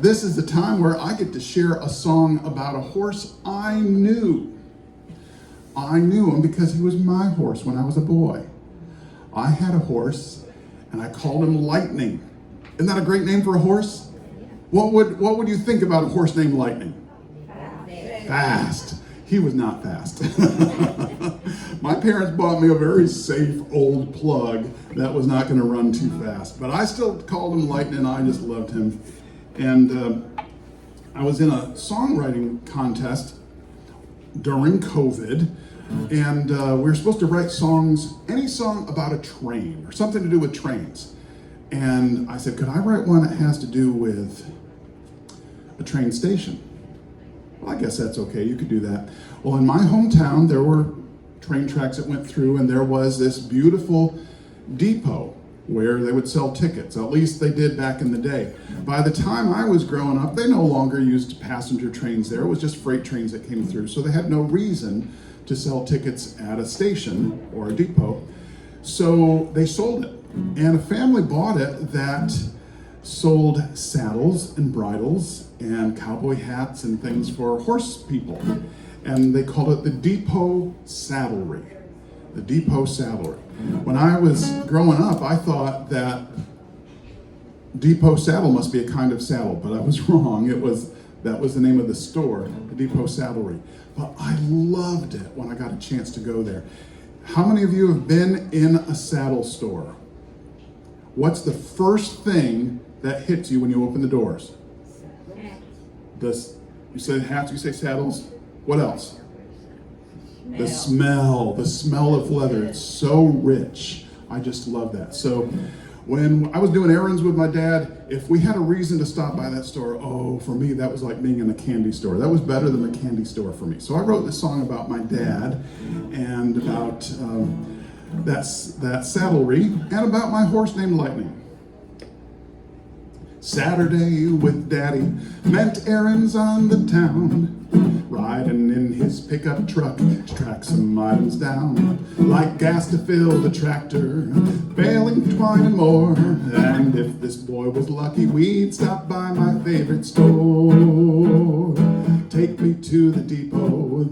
This is the time where I get to share a song about a horse I knew. I knew him because he was my horse when I was a boy. I had a horse and I called him Lightning. Isn't that a great name for a horse? What would you think about a horse named Lightning? Fast. He was not fast. My parents bought me a very safe old plug that was not going to run too fast. But I still called him Lightning. I just loved him. And I was in a songwriting contest during COVID, and we were supposed to write songs, any song about a train or something to do with trains. And I said, could I write one that has to do with a train station? Well, I guess that's okay, you could do that. Well, in my hometown, there were train tracks that went through, and there was this beautiful depot where they would sell tickets. At least they did back in the day. By the time I was growing up, they no longer used passenger trains there. It was just freight trains that came through. So they had no reason to sell tickets at a station or a depot. So they sold it. And a family bought it that sold saddles and bridles and cowboy hats and things for horse people. And they called it the Depot Saddlery. The Depot Saddlery. When I was growing up, I thought that Depot Saddle must be a kind of saddle, but I was wrong. That was the name of the store, the Depot Saddlery. But I loved it when I got a chance to go there. How many of you have been in a saddle store? What's the first thing that hits you when you open the doors? You say hats, you say saddles. What else? The smell of leather. It's so rich. I just love that. So when I was doing errands with my dad, if we had a reason to stop by that store, for me, that was like being in a candy store. That was better than the candy store for me. So I wrote this song about my dad and about that saddlery and about my horse named Lightning. Saturday with Daddy meant errands on the town. Riding in his pickup truck, track some items down, like gas to fill the tractor, baling, twine, and more. And if this boy was lucky, we'd stop by my favorite store. Take me to the Depot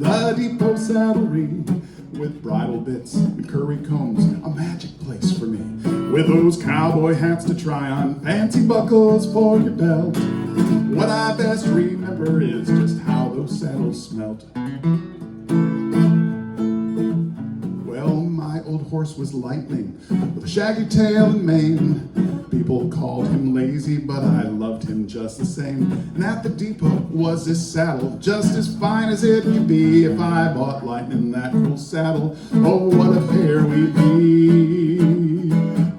Saddlery, with bridle bits and curry combs, a magic place for me. With those cowboy hats to try on, fancy buckles for your belt. What I best remember is just how those saddles smelt. Well, my old horse was Lightning, with a shaggy tail and mane. People called him lazy, but I loved him just the same. And at the depot was this saddle, just as fine as it could be. If I bought Lightning that cool saddle, oh, what a pair we'd be.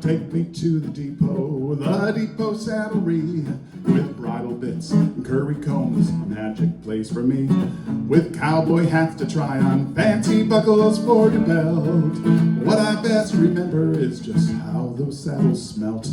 Take me to the Depot Saddlery, with bridle bits and curry combs, a magic place for me. With cowboy hats to try on, fancy buckles for your belt. What I best remember is just how those saddles smelt.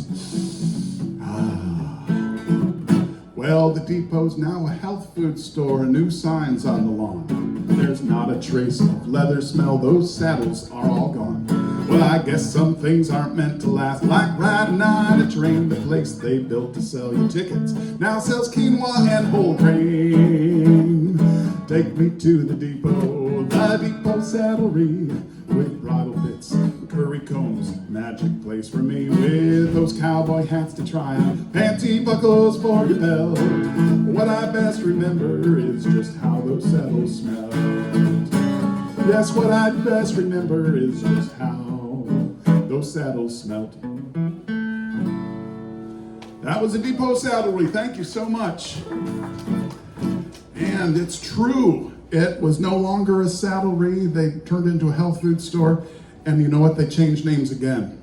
Well, the depot's now a health food store, new signs on the lawn. There's not a trace of leather smell, those saddles are all gone. Well, I guess some things aren't meant to last, like riding on a train. The place they built to sell you tickets now sells quinoa and whole grain. Take me to the Depot Saddlery, with bridle bits and curry combs, magic place for me. With those cowboy hats to try on, fancy buckles for your belt. What I best remember is just how those saddles smelled. Yes, what I best remember is just how those saddles smelt. That was the Depot Saddlery. Thank you so much. And it's true. It was no longer a saddlery. They turned into a health food store. And you know what? They changed names again.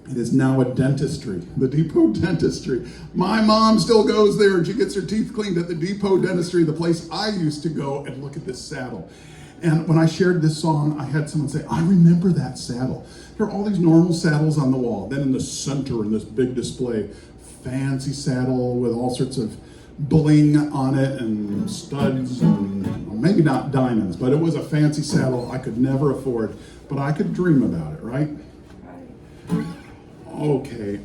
It is now a dentistry, the Depot Dentistry. My mom still goes there and she gets her teeth cleaned at the Depot Dentistry, the place I used to go and look at this saddle. And when I shared this song, I had someone say, I remember that saddle. There are all these normal saddles on the wall. Then in the center, in this big display, fancy saddle with all sorts of bling on it and studs and well, maybe not diamonds, but it was a fancy saddle I could never afford, but I could dream about it, right? Okay,